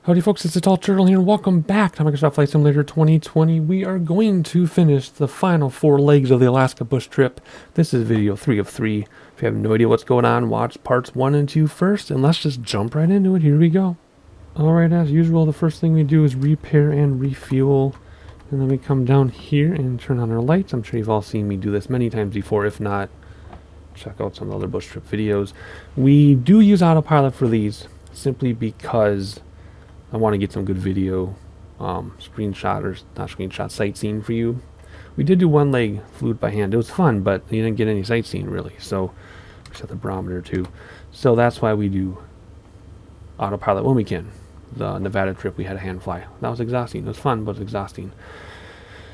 Howdy folks, it's the Tall Turtle here and welcome back to Microsoft Flight Simulator 2020. We are going to finish the final 4 legs of the Alaska bush trip. This is video 3 of 3. If you have no idea what's going on, watch parts 1 and 2 first, and let's just jump right into it. Here we go. Alright, as usual, the first thing we do is repair and refuel. And then we come down here and turn on our lights. I'm sure you've all seen me do this many times before. If not, check out some other bush trip videos. We do use autopilot for these simply because I want to get some good video sightseeing for you. We did do one leg fluid by hand. It was fun, but you didn't get any sightseeing really. So we set the barometer too. So that's why we do autopilot when we can. The Nevada trip we had a hand fly. That was exhausting. It was fun, but it was exhausting.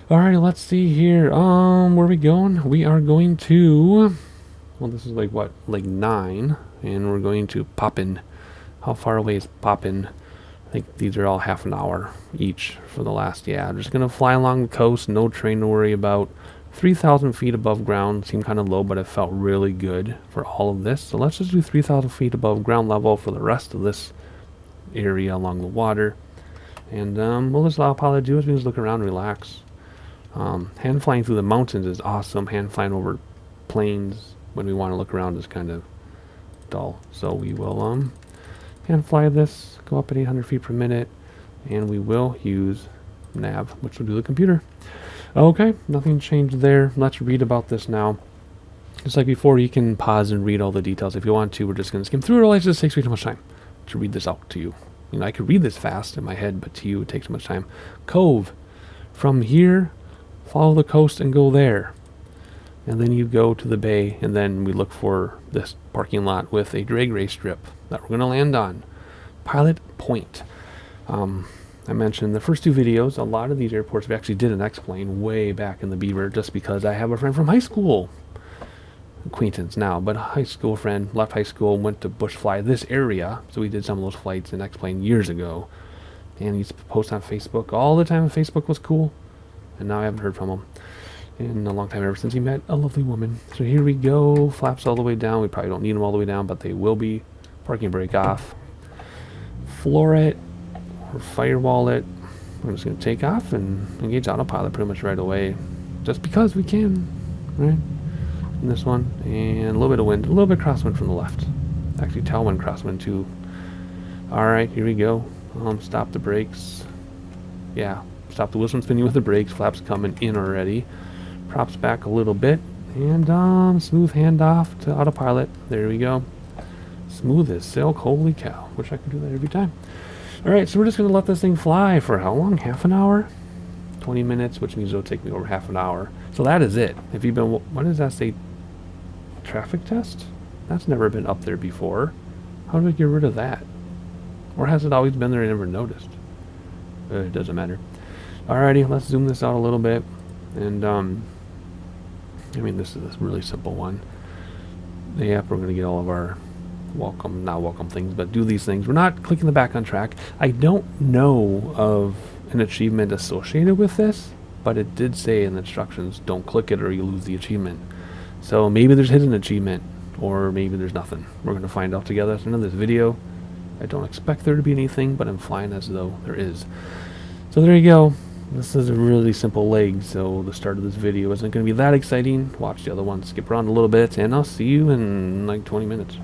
Alright, let's see here. Where are we going? We are going to, well, this is like what, leg 9, and we're going to PAPN. How far away is PAPN? I think these are all half an hour each for the last. Yeah, I'm just gonna fly along the coast, no train to worry about. 3,000 feet above ground seemed kind of low, but it felt really good for all of this. So let's just do 3,000 feet above ground level for the rest of this area along the water. And we'll just allow pilot to do is we just look around and relax. Hand flying through the mountains is awesome. Hand flying over plains when we want to look around is kind of dull. So we will hand fly this, go up at 800 feet per minute, and we will use nav, which will do the computer. Okay, nothing changed there. Let's read about this now. Just like before, you can pause and read all the details if you want to. We're just going to skim through it, otherwise it just takes way too much time to read this out to you. You know, I could read this fast in my head, but to you it takes too much time. Cove. From here, follow the coast and go there. And then you go to the bay, and then we look for this parking lot with a drag race strip that we're going to land on. Pilot Point. I mentioned in the first 2 videos, a lot of these airports we actually did an X-plane way back in the Beaver, just because I have a friend from high school. Acquaintance now, but a high school friend, left high school, went to bush fly this area, so we did some of those flights in X-plane years ago. And he used to post on Facebook all the time. Facebook was cool, and now I haven't heard from him in a long time, ever since he met a lovely woman. So here we go, flaps all the way down. We probably don't need them all the way down, but they will be. Parking brake off. Floor it, or firewall it. We're just going to take off and engage autopilot pretty much right away, just because we can, right? In this one, and a little bit of wind, a little bit crosswind from the left. Actually, tailwind crosswind too. Alright, here we go. Stop the brakes. Yeah, stop the wheels from spinning with the brakes. Flaps coming in already. Props back a little bit, and smooth handoff to autopilot. There we go. Smooth as silk. Holy cow! Wish I could do that every time. All right, so we're just gonna let this thing fly for how long? Half an hour? 20 minutes, which means it'll take me over half an hour. So that is it. If you've been, what does that say? Traffic test? That's never been up there before. How do we get rid of that? Or has it always been there and never noticed? It doesn't matter. Alrighty, let's zoom this out a little bit. And I mean, this is a really simple one. Yep, we're going to get all of our not welcome things, but do these things. We're not clicking the back on track. I don't know of an achievement associated with this, but it did say in the instructions, don't click it or you lose the achievement. So maybe there's hidden achievement, or maybe there's nothing. We're going to find out together at the end of this video. I don't expect there to be anything, but I'm flying as though there is. So there you go. This is a really simple leg, so the start of this video isn't going to be that exciting. Watch the other one, skip around a little bit, and I'll see you in like 20 minutes.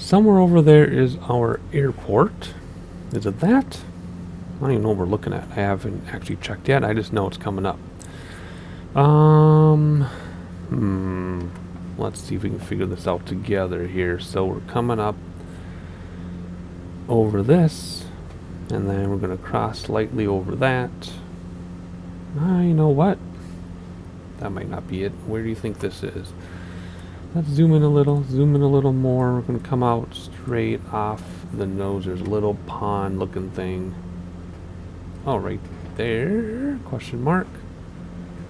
Somewhere over there is our airport. Is it that? I don't even know what we're looking at. I haven't actually checked yet. I just know it's coming up. Let's see if we can figure this out together here. So we're coming up over this, and then we're going to cross slightly over that. You know what? That might not be it. Where do you think this is? Let's zoom in a little more. We're going to come out straight off the nose. There's a little pond looking thing. Oh, right there. Question mark.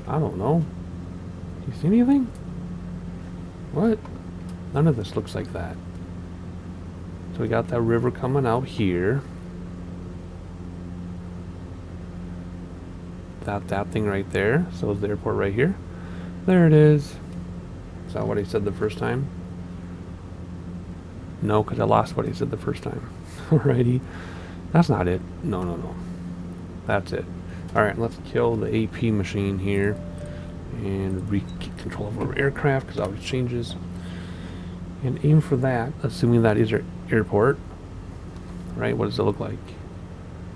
I don't know. Do you see anything? What? None of this looks like that. So we got that river coming out here. That thing right there. So is the airport right here. There it is. Is that what I said the first time? No, because I lost what I said the first time. Alrighty. That's not it. No. That's it. Alright, let's kill the AP machine here. And get control of our aircraft, because it always changes. And aim for that, assuming that is our airport. Right, what does it look like?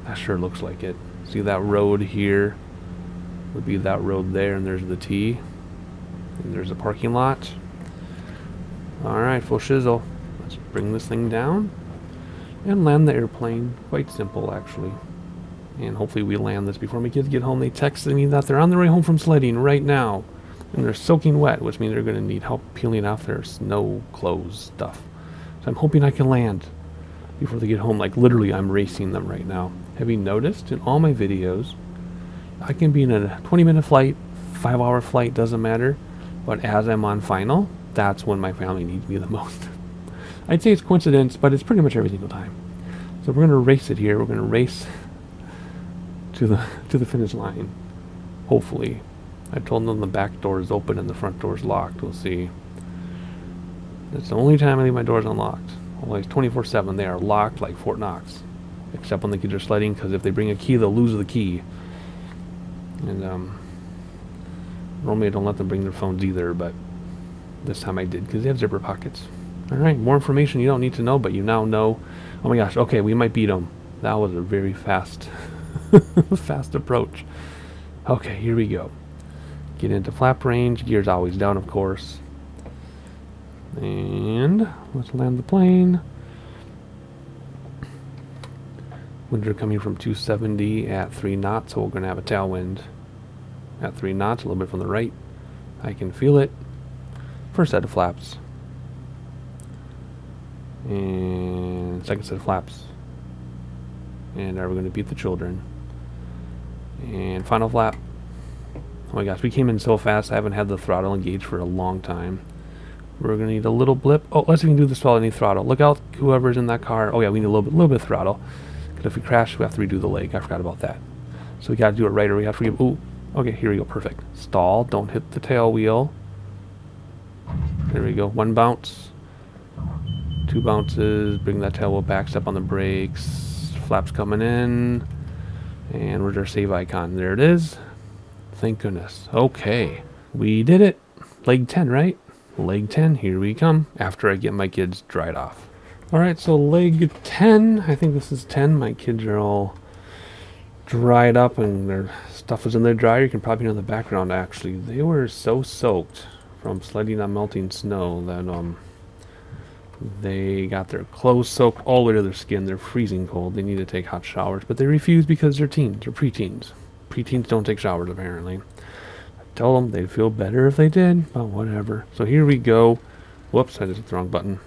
That sure looks like it. See that road here? Would be that road there, and there's the T. And there's a parking lot. Alright, full shizzle. Let's bring this thing down and land the airplane. Quite simple, actually. And hopefully we land this before my kids get home. They texted me that they're on their way home from sledding right now. And they're soaking wet, which means they're going to need help peeling off their snow clothes stuff. So I'm hoping I can land before they get home. Like, literally, I'm racing them right now. Have you noticed in all my videos, I can be in a 20-minute flight, 5-hour flight, doesn't matter. But as I'm on final, that's when my family needs me the most. I'd say it's coincidence, but it's pretty much every single time. So we're going to race it here. We're going to race to the finish line. Hopefully. I told them the back door is open and the front door is locked. We'll see. That's the only time I leave my doors unlocked. Always 24/7. They are locked like Fort Knox. Except when the kids are sledding, because if they bring a key, they'll lose the key. And normally I don't let them bring their phones either, but this time I did because they have zipper pockets. Alright, more information you don't need to know, but you now know. Oh my gosh, okay, we might beat them. That was a very fast fast approach. Okay, here we go. Get into flap range. Gear's always down, of course. And let's land the plane. Winds are coming from 270 at 3 knots, so we're going to have a tailwind at 3 knots, a little bit from the right. I can feel it. First set of flaps. And second set of flaps. And are we going to beat the children? And final flap. Oh my gosh, we came in so fast. I haven't had the throttle engaged for a long time. We're going to need a little blip. Oh, let's see if we can do this while I need throttle. Look out, whoever's in that car. Oh yeah, we need a little bit of throttle. Because if we crash, we have to redo the leg. I forgot about that. So we got to do it right, or we have to give... Ooh, okay, here we go. Perfect. Stall. Don't hit the tail wheel. There we go. 1 bounce. 2 bounces. Bring that tail wheel back. Step on the brakes. Flaps coming in. And where's our save icon? There it is. Thank goodness. Okay. We did it. Leg 10, right? Leg 10. Here we come. After I get my kids dried off. Alright, so leg 10. I think this is 10. My kids are all dried up and their stuff is in their dryer. You can probably hear in the background, actually. They were so soaked from sledding on melting snow that they got their clothes soaked all the way to their skin. They're freezing cold. They need to take hot showers, but they refuse because they're teens. They're preteens. Preteens don't take showers, apparently. I told them they'd feel better if they did, but whatever. So here we go. Whoops, I just hit the wrong button.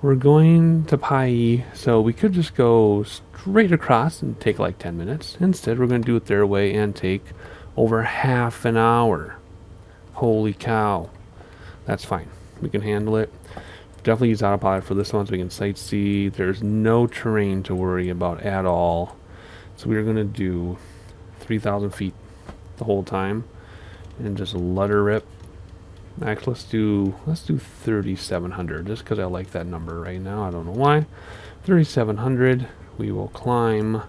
We're going to PAII, so we could just go straight across and take like 10 minutes. Instead, we're going to do it their way and take over half an hour. Holy cow. That's fine. We can handle it. Definitely use autopilot for this one so we can sightsee. There's no terrain to worry about at all. So we're going to do 3,000 feet the whole time and just let her rip. Actually, let's do 3,700 just because I like that number right now. I don't know why. 3,700. We will climb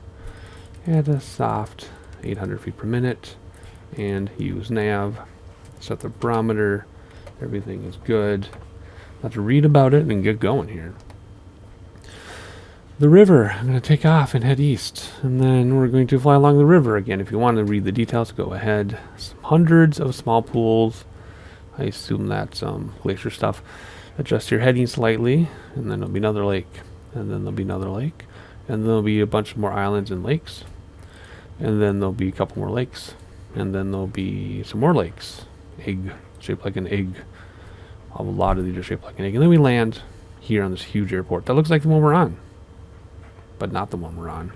at a soft 800 feet per minute and use nav. Set the barometer. Everything is good. Let's read about it and get going here. the river. I'm going to take off and head east, and then we're going to fly along the river again. If you want to read the details, go ahead. Some hundreds of small pools. I assume that's glacier stuff. Adjust your heading slightly, and then there'll be another lake, and then there'll be another lake, and then there'll be a bunch more islands and lakes, and then there'll be a couple more lakes, and then there'll be some more lakes. Egg, shaped like an egg. A lot of these are shaped like an egg. And then we land here on this huge airport. That looks like the one we're on, but not the one we're on.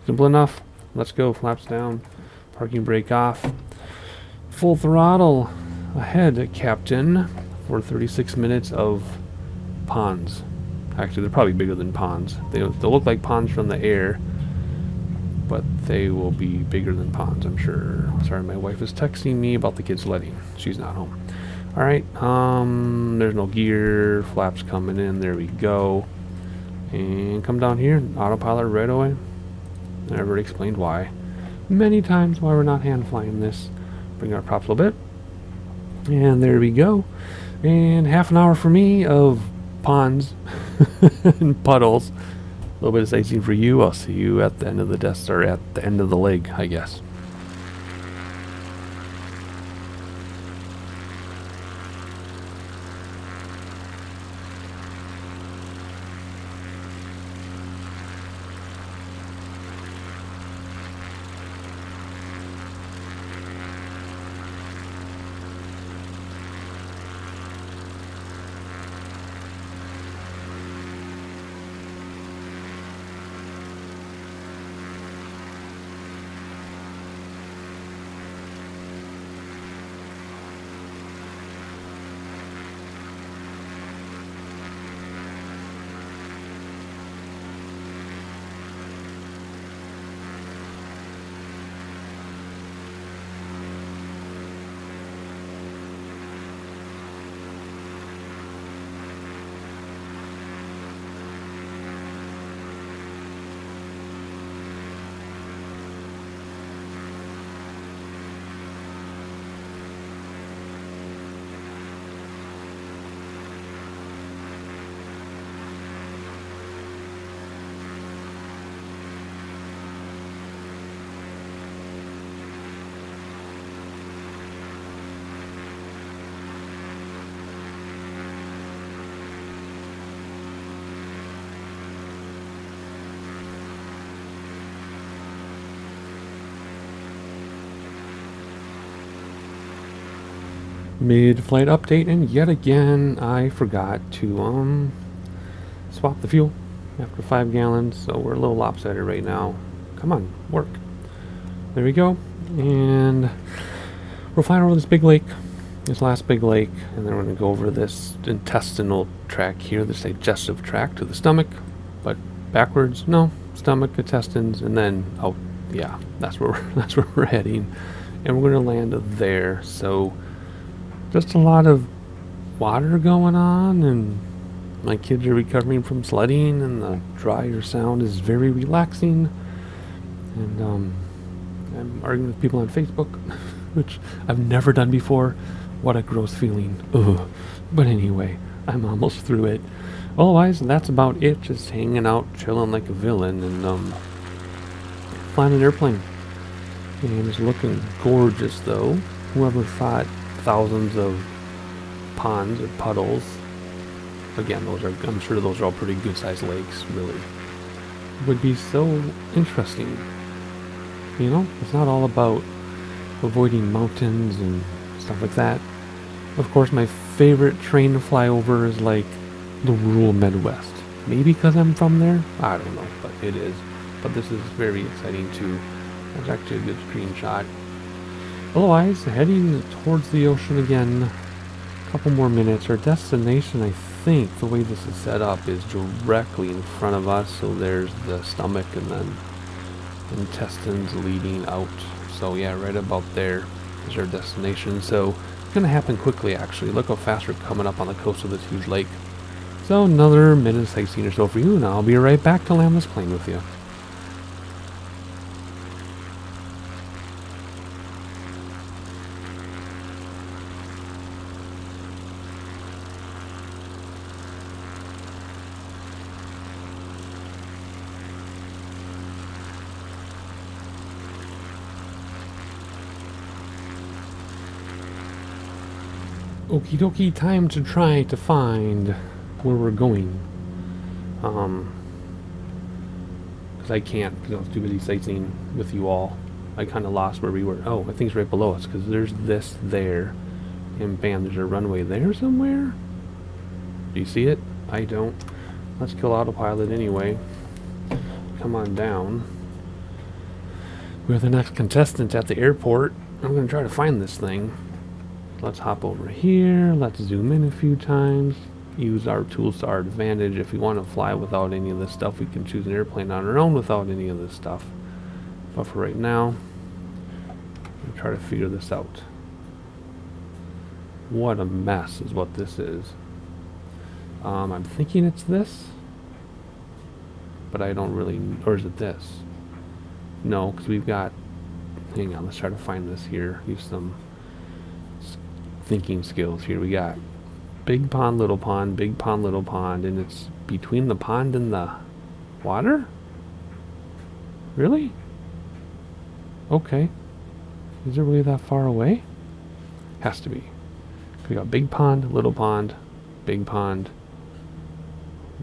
Simple enough. Let's go. Flaps down. Parking brake off. Full throttle ahead, Captain, for 36 minutes of ponds. Actually, they're probably bigger than ponds. They'll look like ponds from the air, but they will be bigger than ponds, I'm sure. Sorry, my wife is texting me about the kids' sledding. She's not home. All right, there's no gear. Flaps coming in. There we go. And come down here, autopilot right away. I've already explained why many times why we're not hand flying this. Bring our props a little bit. And there we go. And half an hour for me of ponds and puddles. A little bit of sightseeing for you. I'll see you at the end of the desk, or at the end of the leg, I guess. Mid-flight update, and yet again I forgot to swap the fuel after 5 gallons, so we're a little lopsided right now. Come on, work. There we go. And we're flying over this big lake, this last big lake, and then we're going to go over this intestinal tract here, this digestive tract to the stomach, but backwards. No, stomach, intestines, and then out. Yeah, that's where we're heading, and we're going to land there. So just a lot of water going on, and my kids are recovering from sledding, and the drier sound is very relaxing. And I'm arguing with people on Facebook, which I've never done before. What a gross feeling. Ugh. But anyway, I'm almost through it. Otherwise, that's about it. Just hanging out, chilling like a villain, and flying an airplane. And it's looking gorgeous, though. Whoever thought thousands of ponds or puddles, again, I'm sure those are all pretty good sized lakes, really, would be so interesting. You know, it's not all about avoiding mountains and stuff like that. Of course, my favorite train to fly over is like the rural Midwest. Maybe because I'm from there, I don't know, but it is. But this is very exciting too. That's actually a good screenshot. Otherwise, heading towards the ocean again. A couple more minutes. Our destination, I think, the way this is set up, is directly in front of us. So there's the stomach and then intestines leading out. So yeah, right about there is our destination. So it's going to happen quickly, actually. Look how fast we're coming up on the coast of this huge lake. So another minute of sightseeing or so for you, and I'll be right back to land this plane with you. Okie dokie, time to try to find where we're going. Because I can't, because I was too busy sightseeing with you all. I kind of lost where we were. Oh, I think it's right below us, because there's this there. And bam, there's a runway there somewhere? Do you see it? I don't. Let's kill autopilot anyway. Come on down. We're the next contestant at the airport. I'm going to try to find this thing. Let's hop over here. Let's zoom in a few times. Use our tools to our advantage. If we want to fly without any of this stuff, we can choose an airplane on our own without any of this stuff. But for right now, we'll try to figure this out. What a mess is what this is. I'm thinking it's this, but I don't really, or is it this? No, because we've got, hang on, let's try to find this here. Use some thinking skills here. We got big pond, little pond, big pond, little pond, and it's between the pond and the water? Really? Okay. Is it really that far away? Has to be. We got big pond, little pond, big pond,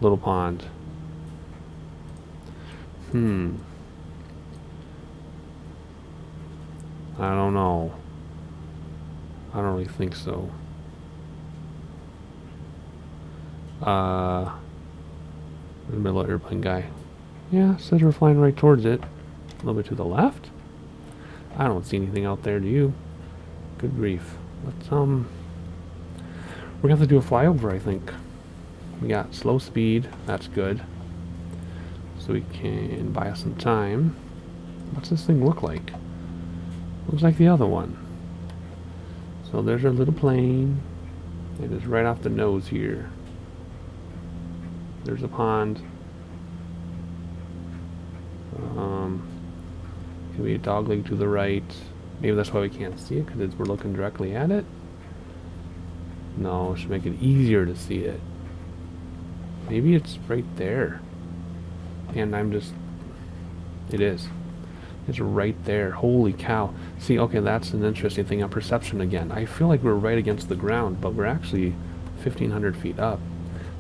little pond. I don't know. I don't really think so. The middle airplane guy. Yeah, says we're flying right towards it. A little bit to the left. I don't see anything out there, do you? Good grief. Let's we're gonna have to do a flyover, I think. We got slow speed, that's good. So we can buy us some time. What's this thing look like? Looks like the other one. So there's our little plane. It is right off the nose here. There's a pond. Can be a dog leg to the right. Maybe that's why we can't see it, because we're looking directly at it. No, it should make it easier to see it. Maybe it's right there. And I'm just... It is. It's right there. Holy cow. See, okay, that's an interesting thing on perception again. I feel like we're right against the ground, but we're actually 1,500 feet up.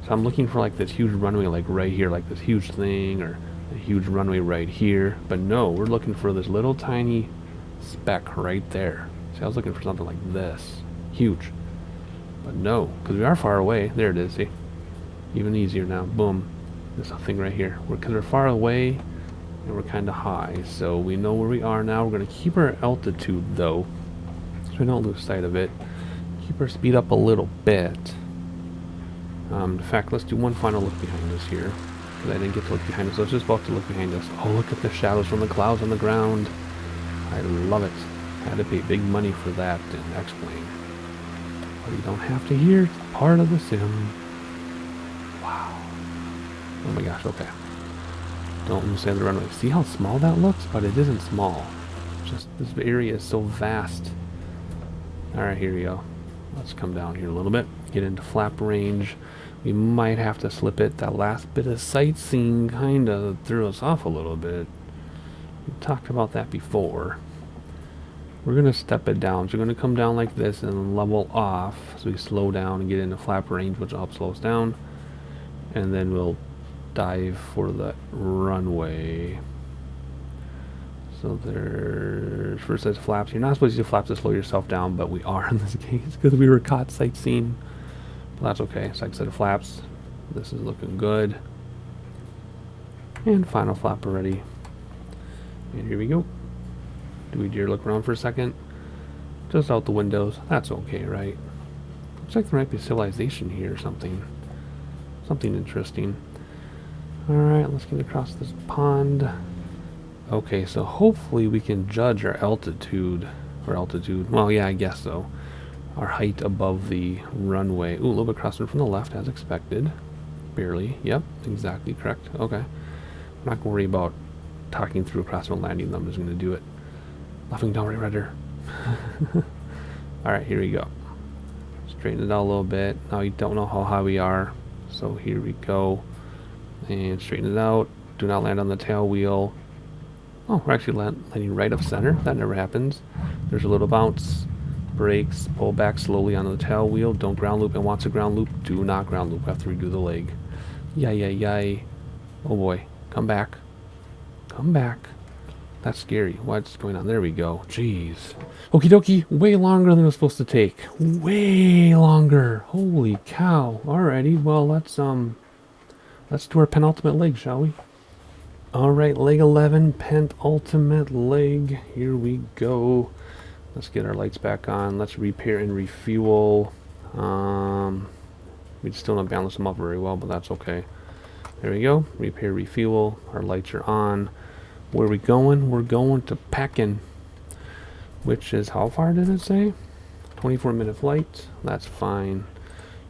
So I'm looking for like this huge runway like right here, like this huge thing, or a huge runway right here. But no, we're looking for this little tiny speck right there. See, I was looking for something like this. Huge. But no, because we are far away. There it is, see? Even easier now. Boom. This thing right here. Because we're far away and we're kind of high. So we know where we are now. We're going to keep our altitude though, so we don't lose sight of it. Keep our speed up a little bit. In fact, let's do one final look behind us here. Because I didn't get to look behind us. So I was just about to look behind us. Oh, look at the shadows from the clouds on the ground. I love it. I had to pay big money for that in X-Plane. But you don't have to hear. It's part of the sim. Wow. Oh my gosh, okay. Don't lose sight of the runway. See how small that looks? But it isn't small. Just this area is so vast. Alright, here we go. Let's come down here a little bit. Get into flap range. We might have to slip it. That last bit of sightseeing kind of threw us off a little bit. We talked about that before. We're going to step it down. So we're going to come down like this and level off. So we slow down and get into flap range, which will help slow us down. And then we'll dive for the runway. So there's, first says flaps. You're not supposed to use flaps to slow yourself down, but we are in this case because we were caught sightseeing. But that's okay. Second set of flaps. This is looking good. And final flap already. And here we go. Do we dare look around for a second? Just out the windows. That's okay, right? Looks like there might be civilization here or something. Something interesting. Alright, let's get across this pond. Okay, so hopefully we can judge our altitude. Well, yeah, I guess so. Our height above the runway. Ooh, a little bit crossing from the left as expected. Barely. Yep, exactly correct. Okay. I'm not going to worry about talking through a crossing and landing. I'm just going to do it. Laughing down right rudder. Alright, here we go. Straighten it out a little bit. Now you don't know how high we are. So here we go. And straighten it out. Do not land on the tail wheel. Oh, we're actually landing right of center. That never happens. There's a little bounce. brakes, pull back slowly on the tail wheel, don't ground loop, and once a ground loop, do not ground loop, have to redo the leg. Yay. Oh boy, come back. Come back. That's scary. What's going on? There we go. Jeez. Okie dokie, way longer than it was supposed to take. Way longer. Holy cow. Alrighty, well let's do our penultimate leg, shall we? Alright, leg 11, penultimate leg. Here we go. Let's get our lights back on. Let's repair and refuel. We still don't balance them up very well, but that's okay. There we go. Repair, refuel. Our lights are on. Where are we going? We're going to PAKN, which is, how far did it say? 24-minute flight. That's fine.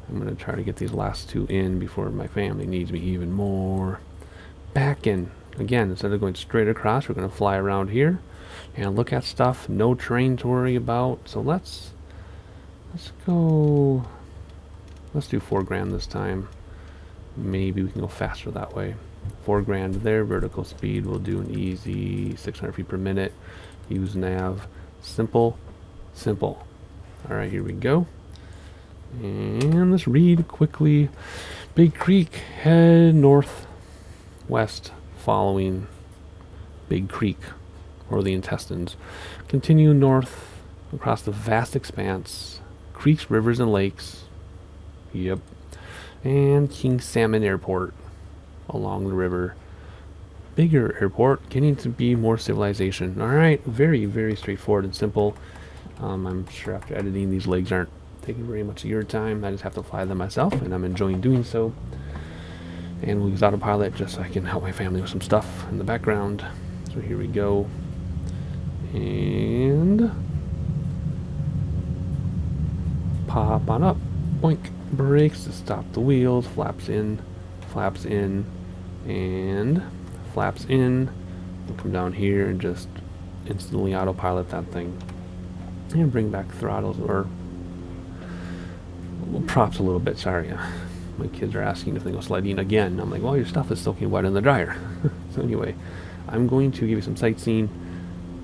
I'm going to try to get these last two in before my family needs me even more. PAKN. Again, instead of going straight across, we're going to fly around here and look at stuff. No train to worry about. So let's go. Let's do $4,000 this time. Maybe we can go faster that way. $4,000 there. Vertical speed, we'll do an easy 600 feet per minute. Use nav. Simple. Alright, here we go. And let's read quickly. Big Creek, head northwest following Big Creek, or the intestines. Continue north across the vast expanse. Creeks, rivers, and lakes. Yep. And King Salmon Airport along the river. Bigger airport, getting to be more civilization. Alright, very straightforward and simple. I'm sure after editing, these legs aren't taking very much of your time. I just have to fly them myself, and I'm enjoying doing so. And we'll use autopilot just so I can help my family with some stuff in the background. So here we go. And pop on up. Boink. Brakes to stop the wheels. Flaps in, and flaps in. We'll come down here and just instantly autopilot that thing. And bring back throttles, or props a little bit, sorry. My kids are asking if they go sledding again. I'm like, well, your stuff is soaking wet in the dryer. So anyway, I'm going to give you some sightseeing,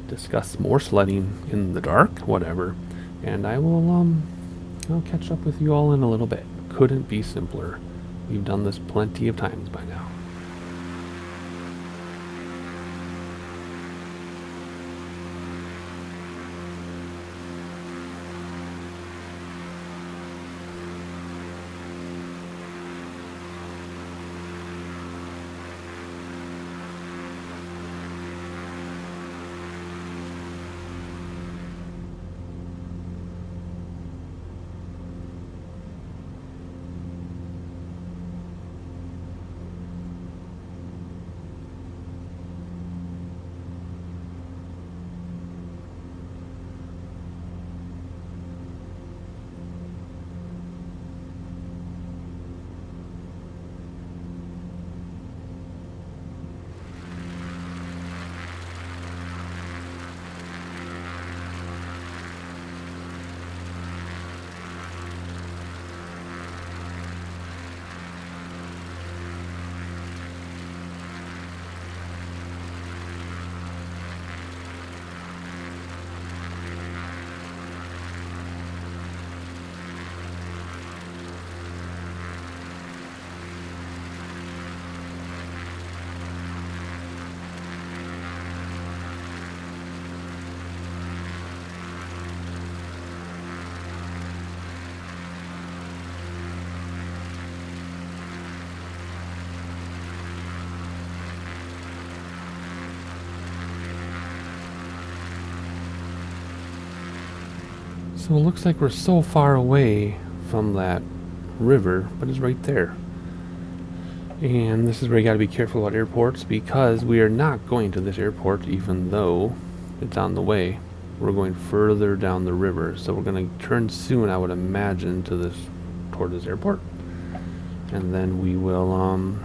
discuss more sledding in the dark, whatever, and I'll catch up with you all in a little bit. Couldn't be simpler. We've done this plenty of times by now. So it looks like we're so far away from that river, but it's right there. And this is where you got to be careful about airports, because we are not going to this airport, even though it's on the way. We're going further down the river, so we're going to turn soon, I would imagine, toward this airport, and then we will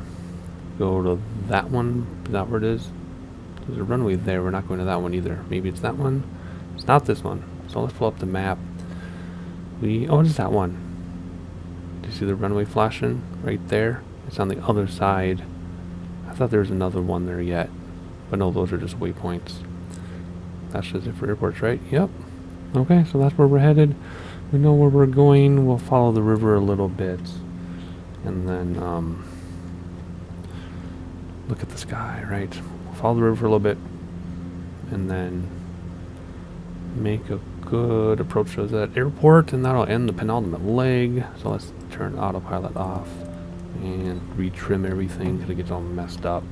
go to that one. Is that where it is? There's a runway there. We're not going to that one either. Maybe it's that one. It's not this one. So let's pull up the map. Oh, it's that one. Do you see the runway flashing right there? It's on the other side. I thought there was another one there yet, but no, those are just waypoints. That's just it for airports, right? Yep. Okay, so that's where we're headed. We know where we're going. We'll follow the river a little bit. And then look at the sky, right? We'll follow the river for a little bit. And then make a good approach to that airport. And that'll end the penultimate leg. So let's turn autopilot off. And retrim everything because it gets all messed up.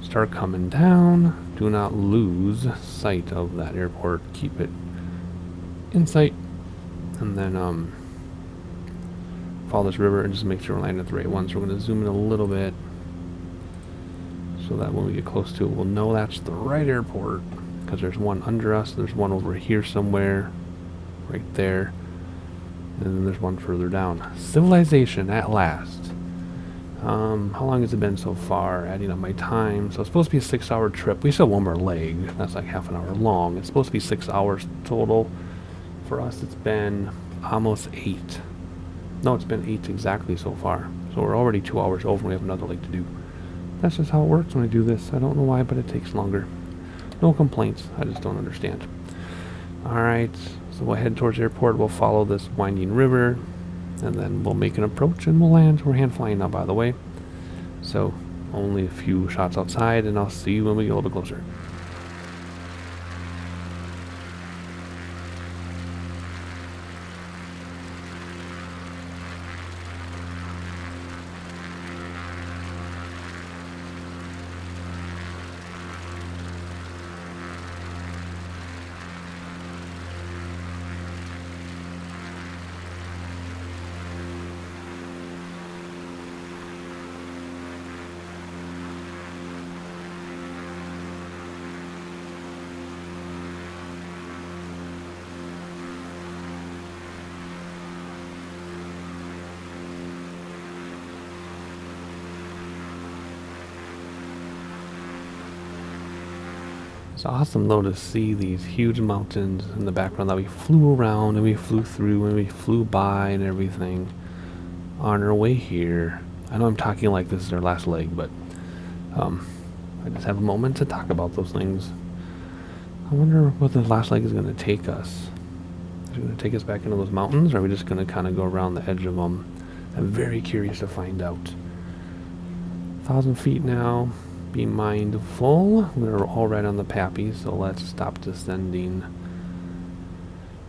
Start coming down. Do not lose sight of that airport. Keep it in sight. And then follow this river and just make sure we're landing at the right one. So we're going to zoom in a little bit so that when we get close to it, we'll know that's the right airport. Because there's one under us. There's one over here somewhere. Right there. And then there's one further down. Civilization at last. How long has it been so far? Adding up my time. So it's supposed to be a 6-hour trip. We still have one more leg. That's like half an hour long. It's supposed to be 6 hours total. For us, it's been almost 8. No, it's been 8 exactly so far. So we're already 2 hours over and we have another leg to do. That's just how it works when I do this. I don't know why, but it takes longer. No complaints. I just don't understand. Alright, so we'll head towards the airport. We'll follow this winding river. And then we'll make an approach and we'll land. We're hand flying now, by the way. So, only a few shots outside, and I'll see you when we get a little bit closer. It's awesome though to see these huge mountains in the background that we flew around and we flew through and we flew by and everything on our way here. I know I'm talking like this is our last leg, but I just have a moment to talk about those things. I wonder what the last leg is going to take us. Is it going to take us back into those mountains, or are we just going to kind of go around the edge of them? I'm very curious to find out. 1,000 feet now. Be mindful. We're all right on the PAPI, so let's stop descending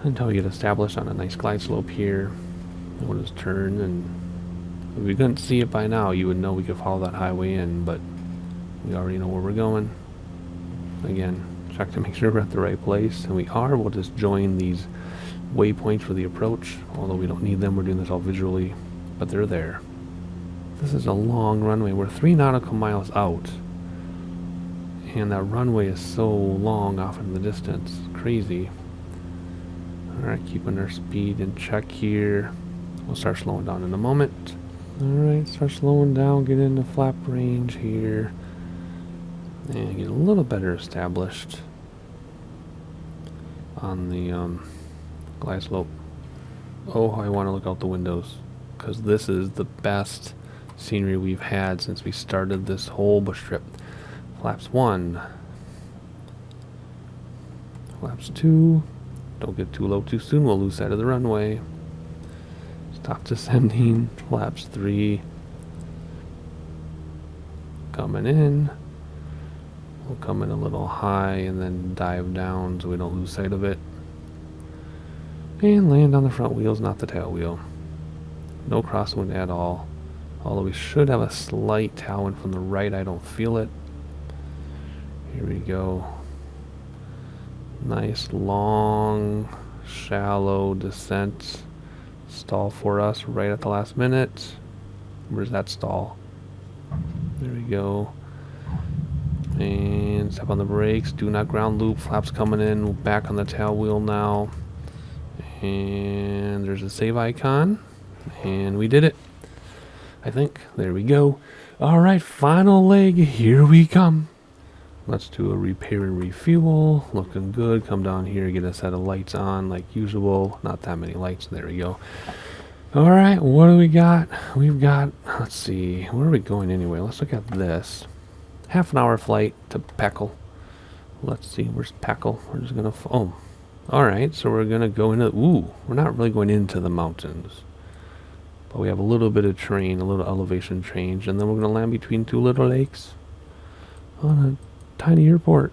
until we get established on a nice glide slope here. We'll just turn, and if we couldn't see it by now, you would know we could follow that highway in, but we already know where we're going. Again, check to make sure we're at the right place, and we are. We'll just join these waypoints for the approach, although we don't need them. We're doing this all visually, but they're there. This is a long runway. We're 3 nautical miles out. And that runway is so long off in the distance. Crazy. Alright, keeping our speed in check here. We'll start slowing down in a moment. Alright, start slowing down, get into flap range here. And get a little better established on the glide slope. Oh, I want to look out the windows, because this is the best scenery we've had since we started this whole bush trip. Flaps 1. Flaps 2. Don't get too low too soon, we'll lose sight of the runway. Stop descending. Flaps 3. Coming in. We'll come in a little high and then dive down so we don't lose sight of it. And land on the front wheels, not the tail wheel. No crosswind at all. Although we should have a slight tailwind from the right, I don't feel it. Here we go. Nice, long, shallow descent. Stall for us right at the last minute. Where's that stall? There we go. And step on the brakes. Do not ground loop. Flaps coming in. Back on the tail wheel now. And there's a save icon. And we did it. I think. There we go. Alright, final leg. Here we come. Let's do a repair and refuel. Looking good. Come down here, get a set of lights on like usual. Not that many lights. There we go. Alright, what do we got? We've got, let's see, where are we going anyway? Let's look at this. Half an hour flight to PAKL. Let's see, where's PAKL? We're just gonna, oh, Alright, so we're gonna go into, ooh, we're not really going into the mountains. But we have a little bit of terrain, a little elevation change, and then we're gonna land between two little lakes on a tiny airport.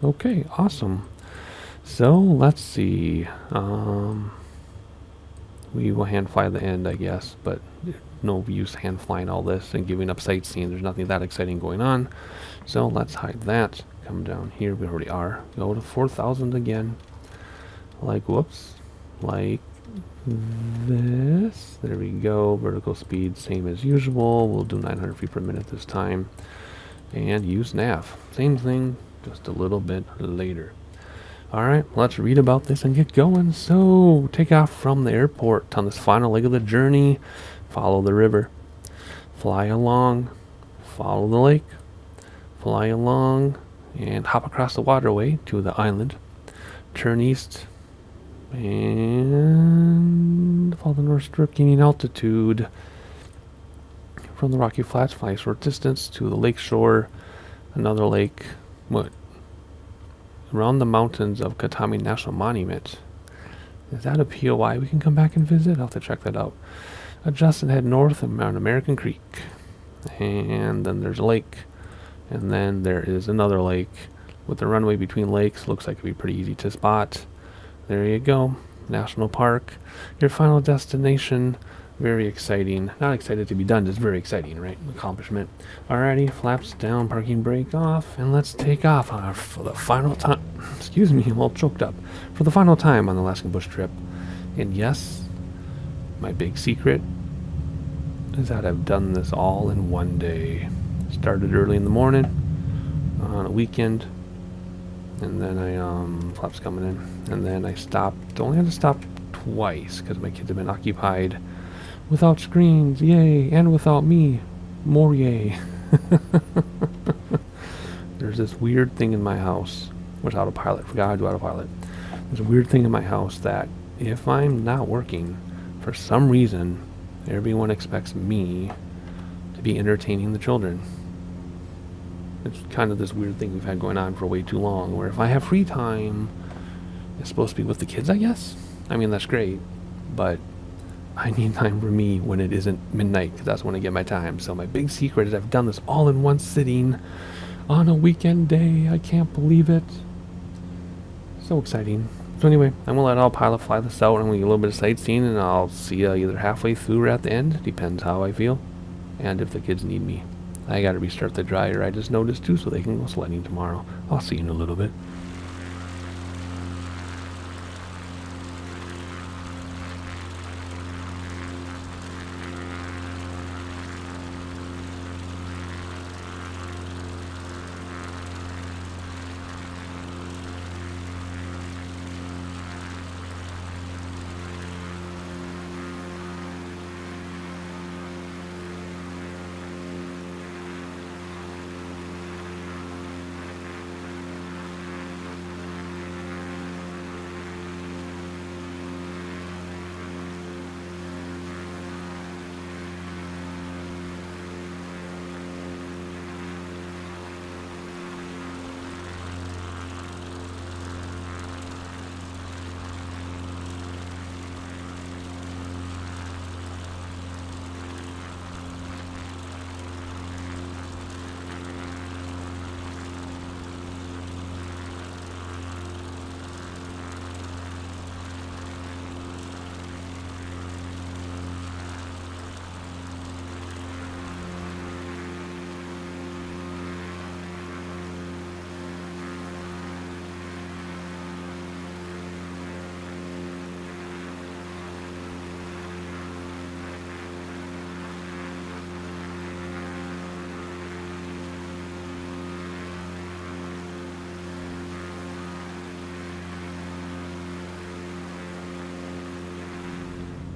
Okay, awesome. So, let's see. We will hand fly the end, I guess, but no use hand flying all this and giving up sightseeing. There's nothing that exciting going on. So let's hide that. Come down here. We already are. Go to 4,000 again. Like, whoops. Like this. There we go. Vertical speed, same as usual. We'll do 900 feet per minute this time. And use nav. Same thing, just a little bit later. Alright, let's read about this and get going. So, take off from the airport on this final leg of the journey. Follow the river. Fly along. Follow the lake. Fly along. And hop across the waterway to the island. Turn east. And follow the north strip, gaining altitude. From the Rocky Flats, fly a short distance to the lake shore. Another lake. What? Around the mountains of Katami National Monument. Is that a POI we can come back and visit? I'll have to check that out. Adjust and head north around American Creek. And then there's a lake. And then there is another lake. With the runway between lakes, looks like it'd be pretty easy to spot. There you go. National Park. Your final destination. Very exciting. Not excited to be done, just very exciting, right? Accomplishment. Alrighty, flaps down, parking brake off, and let's take off for the final time. Excuse me, I'm all choked up. For the final time on the Alaskan bush trip. And yes, my big secret is that I've done this all in one day. Started early in the morning, on a weekend, and then flaps coming in, and then I stopped. Only had to stop twice because my kids have been occupied. Without screens, yay, and without me, more yay. There's this weird thing in my house, which autopilot, forgot how to do autopilot. There's a weird thing in my house that if I'm not working, for some reason, everyone expects me to be entertaining the children. It's kind of this weird thing we've had going on for way too long, where if I have free time, it's supposed to be with the kids, I guess. I mean, that's great, but I need time for me when it isn't midnight, because that's when I get my time. So my big secret is I've done this all in one sitting on a weekend day. I can't believe it. So exciting. So anyway, I'm going to let autopilot fly this out, and I'm going to get a little bit of sightseeing, and I'll see you either halfway through or at the end. Depends how I feel, and if the kids need me. I got to restart the dryer, I just noticed too, so they can go sledding tomorrow. I'll see you in a little bit.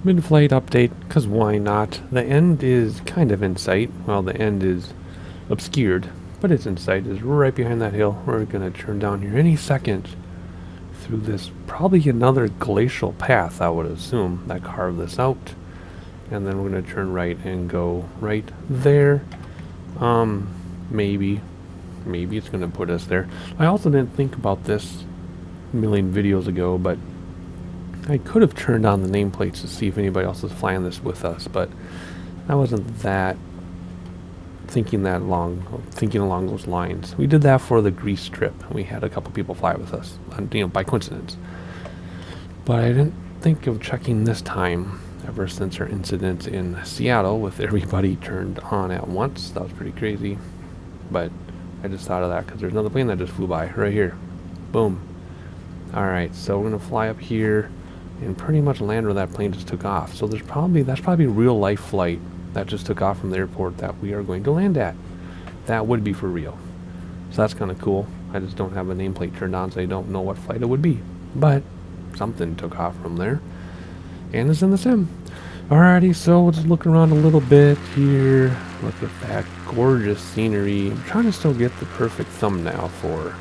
Mid-flight update, because why not? The end is kind of in sight. Well, the end is obscured, but it's in sight. It's right behind that hill. We're going to turn down here any second through this, probably another glacial path, I would assume, that carved this out. And then we're going to turn right and go right there. Maybe it's going to put us there. I also didn't think about this million videos ago, but I could have turned on the nameplates to see if anybody else was flying this with us, but I wasn't thinking along those lines. We did that for the Greece trip. We had a couple people fly with us, by coincidence. But I didn't think of checking this time ever since our incident in Seattle with everybody turned on at once. That was pretty crazy. But I just thought of that because there's another plane that just flew by right here. Boom. Alright, so we're going to fly up here and pretty much land where that plane just took off. So that's probably a real life flight that just took off from the airport that we are going to land at. That would be for real. So that's kind of cool. I just don't have a nameplate turned on, so I don't know what flight it would be. But something took off from there. And it's in the sim. Alrighty, so we'll just look around a little bit here. Look at that gorgeous scenery. I'm trying to still get the perfect thumbnail for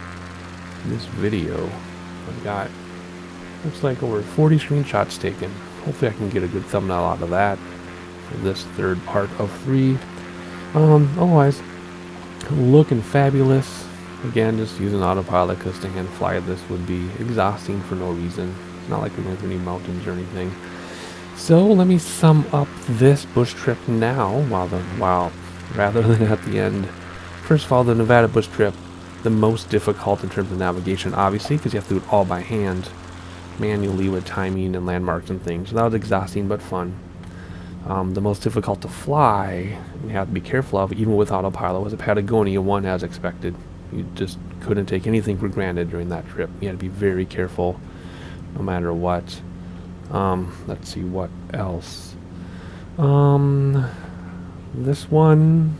this video. I've got, looks like over 40 screenshots taken. Hopefully I can get a good thumbnail out of that for this third part of 3. Otherwise, looking fabulous. Again, just using autopilot because to hand fly this would be exhausting for no reason. It's not like we're going through any mountains or anything. So let me sum up this bush trip now, rather than at the end. First of all, the Nevada bush trip, the most difficult in terms of navigation, obviously, because you have to do it all by hand, manually with timing and landmarks and things. So that was exhausting but fun. The most difficult to fly, you have to be careful of, even with autopilot, was a Patagonia one as expected. You just couldn't take anything for granted during that trip. You had to be very careful, no matter what. Let's see what else. This one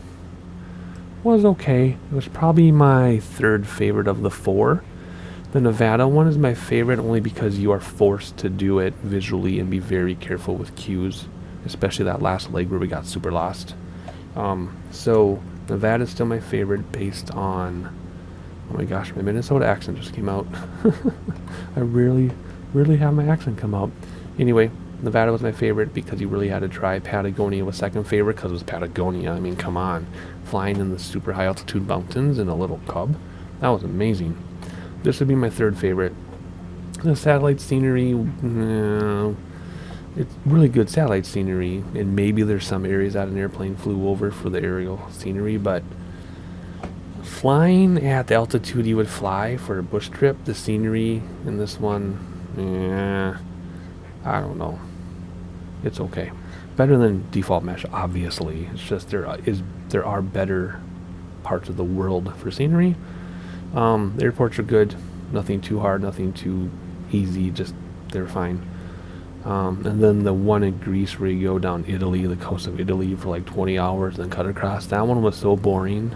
was okay. It was probably my third favorite of the 4. The Nevada one is my favorite only because you are forced to do it visually and be very careful with cues, especially that last leg where we got super lost. So Nevada is still my favorite based on, oh my gosh, my Minnesota accent just came out. I really have my accent come out. Anyway, Nevada was my favorite because you really had to try. Patagonia was second favorite because it was Patagonia. I mean, come on. Flying in the super high altitude mountains in a little cub. That was amazing. This would be my third favorite. The satellite scenery, it's really good satellite scenery. And maybe there's some areas that an airplane flew over for the aerial scenery, but flying at the altitude you would fly for a bush trip, the scenery in this one, I don't know. It's okay. Better than default mesh, obviously. It's just there are better parts of the world for scenery. The airports are good. Nothing too hard, nothing too easy. Just they're fine. And then the one in Greece where you go down Italy, the coast of Italy for like 20 hours, then cut across. That one was so boring.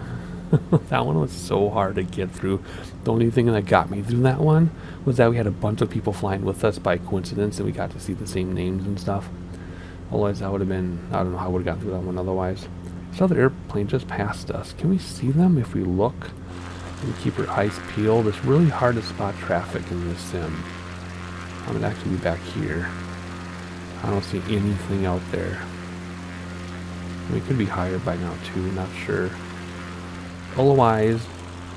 That one was so hard to get through. The only thing that got me through that one was that we had a bunch of people flying with us by coincidence and we got to see the same names and stuff. Otherwise that would have been, I don't know how I would have gotten through that one otherwise. This other airplane just passed us. Can we see them if we look and keep our eyes peeled? It's really hard to spot traffic in this sim. I'm gonna actually be back here. I don't see anything out there. We could be higher by now too, not sure. Otherwise,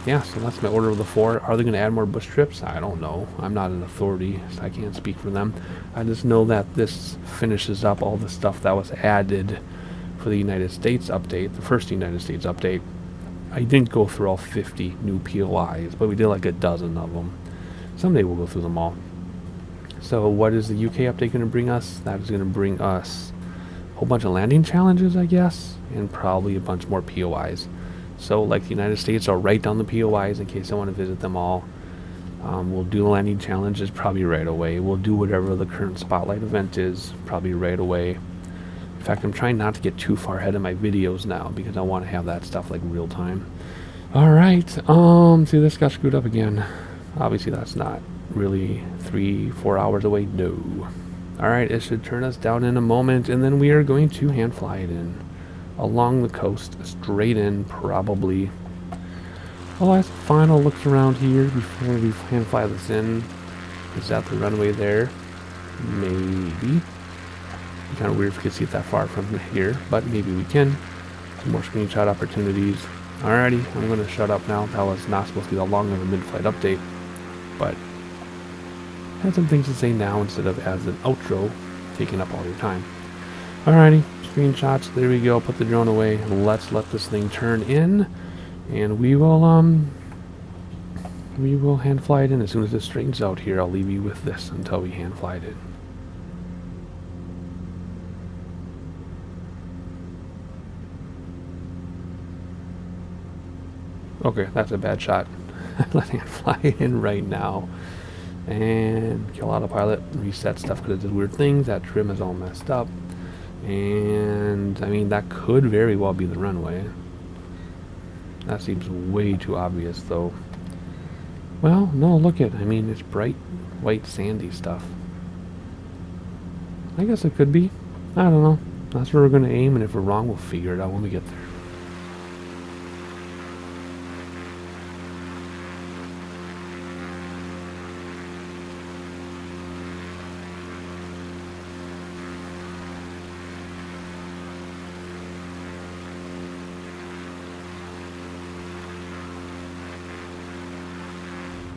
yeah, so that's my order of the 4. Are they going to add more bush trips? I don't know. I'm not an authority, so I can't speak for them. I just know that this finishes up all the stuff that was added for the United States update, the first United States update. I didn't go through all 50 new POIs, but we did like a dozen of them. Someday we'll go through them all. So what is the UK update going to bring us? That is going to bring us a whole bunch of landing challenges, I guess, and probably a bunch more POIs. So like the United States, I'll write down the POIs in case I want to visit them all. We'll do the landing challenges probably right away. We'll do whatever the current spotlight event is probably right away. In fact, I'm trying not to get too far ahead of my videos now because I want to have that stuff like real time. Alright, see, this got screwed up again. Obviously that's not really 3-4 hours away. No. Alright, it should turn us down in a moment and then we are going to hand fly it in. Along the coast, straight in, probably. Otherwise, final looks around here before we hand fly this in. Is that the runway there? Maybe. Kind of weird if we could see it that far from here, but maybe we can. Some more screenshot opportunities. Alrighty, I'm going to shut up now. That was not supposed to be that long of a mid-flight update, but Had some things to say now instead of as an outro, taking up all your time. Alrighty, screenshots, there we go, put the drone away. Let's let this thing turn in, and we will hand fly it in. As soon as this straightens out here, I'll leave you with this until we hand fly it in. Okay, that's a bad shot. Let hand fly it in right now. And kill autopilot, reset stuff because it did weird things. That trim is all messed up. And, I mean, that could very well be the runway. That seems way too obvious, though. Well, no, look at, I mean, it's bright, white, sandy stuff. I guess it could be. I don't know. That's where we're going to aim, and if we're wrong, we'll figure it out when we get there.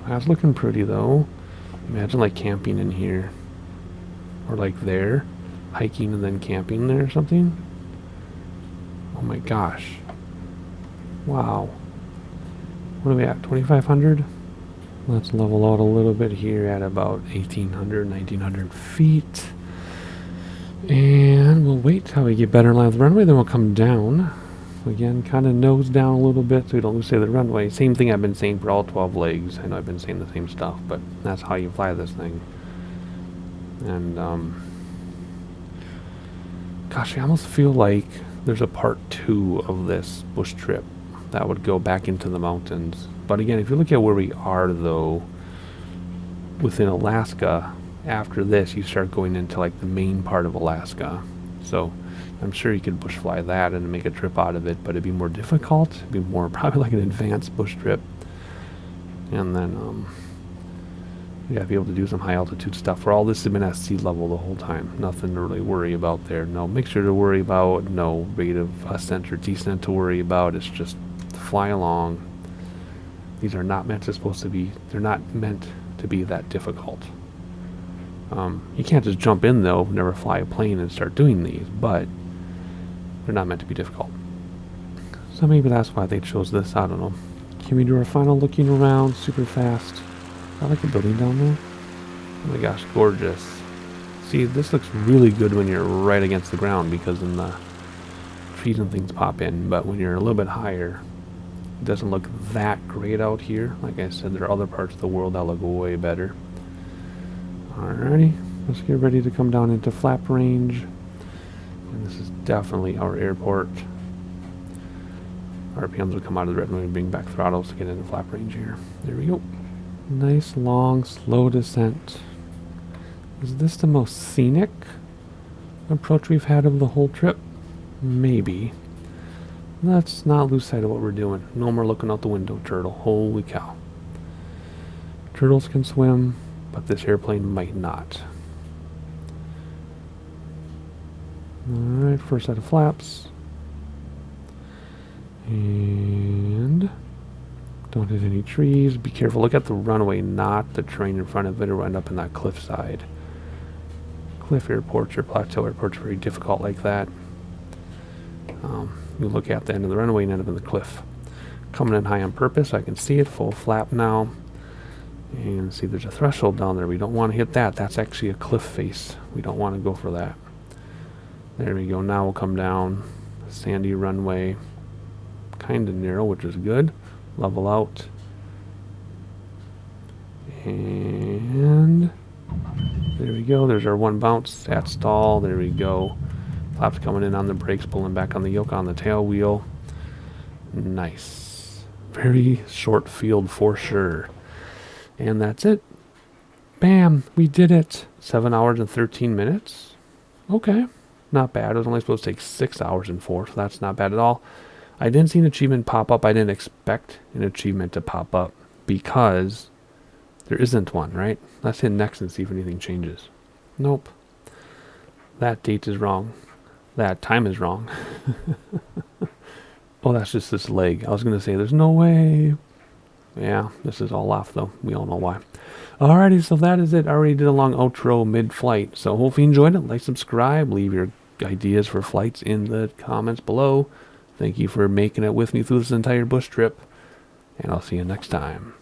That's looking pretty though. Imagine like camping in here. Or like there. Hiking and then camping there or something. Oh my gosh. Wow. What are we at? 2,500? Let's level out a little bit here at about 1,800, 1,900 feet. And we'll wait till we get better in line with the runway, then we'll come down. Again, kind of nose down a little bit so we don't lose sight of the runway. Same thing I've been saying for all 12 legs. I know I've been saying the same stuff, but that's how you fly this thing. And, gosh, I almost feel like there's a part 2 of this bush trip that would go back into the mountains. But again, if you look at where we are, though, within Alaska, after this, you start going into, like, the main part of Alaska. So I'm sure you could bush fly that and make a trip out of it, but it'd be more difficult. It'd be more probably like an advanced bush trip. And then, yeah, be able to do some high altitude stuff where all this has been at sea level the whole time. Nothing to really worry about there. No mixture to worry about. No rate of ascent or descent to worry about. It's just fly along. These are not meant to they're not meant to be that difficult. You can't just jump in though, never fly a plane and start doing these, but they're not meant to be difficult. So maybe that's why they chose this, I don't know. Can we do our final looking around super fast? I like the building down there. Oh my gosh, gorgeous. See, this looks really good when you're right against the ground because then the trees and things pop in, but when you're a little bit higher, it doesn't look that great out here. Like I said, there are other parts of the world that look way better. Alrighty, let's get ready to come down into flap range. And this is definitely our airport. RPMs will come out of the red when we bring back throttles to get into flap range here. There we go. Nice, long, slow descent. Is this the most scenic approach we've had of the whole trip? Maybe. Let's not lose sight of what we're doing. No more looking out the window, turtle. Holy cow. Turtles can swim, but this airplane might not. Alright, first set of flaps. And don't hit any trees. Be careful. Look at the runway, not the terrain in front of it, or end up in that cliff side. Cliff airports or plateau airports are very difficult like that. You look at the end of the runway and end up in the cliff. Coming in high on purpose. I can see it full flap now. And see there's a threshold down there. We don't want to hit that. That's actually a cliff face. We don't want to go for that. There we go. Now we'll come down. Sandy runway. Kind of narrow, which is good. Level out. And there we go. There's our one bounce at stall. There we go. Flaps coming in on the brakes, pulling back on the yoke on the tail wheel. Nice. Very short field for sure. And that's it. Bam! We did it. 7 hours and 13 minutes. Okay. Not bad. It was only supposed to take 6 hours and 4, so that's not bad at all. I didn't see an achievement pop up. I didn't expect an achievement to pop up because there isn't one, right? Let's hit next and see if anything changes. Nope. That date is wrong. That time is wrong. Oh, that's just this leg. I was going to say there's no way. Yeah, this is all off though. We all know why. Alrighty, so that is it. I already did a long outro mid-flight. So hopefully you enjoyed it. Like, subscribe, leave your ideas for flights in the comments below. Thank you for making it with me through this entire bush trip. And I'll see you next time.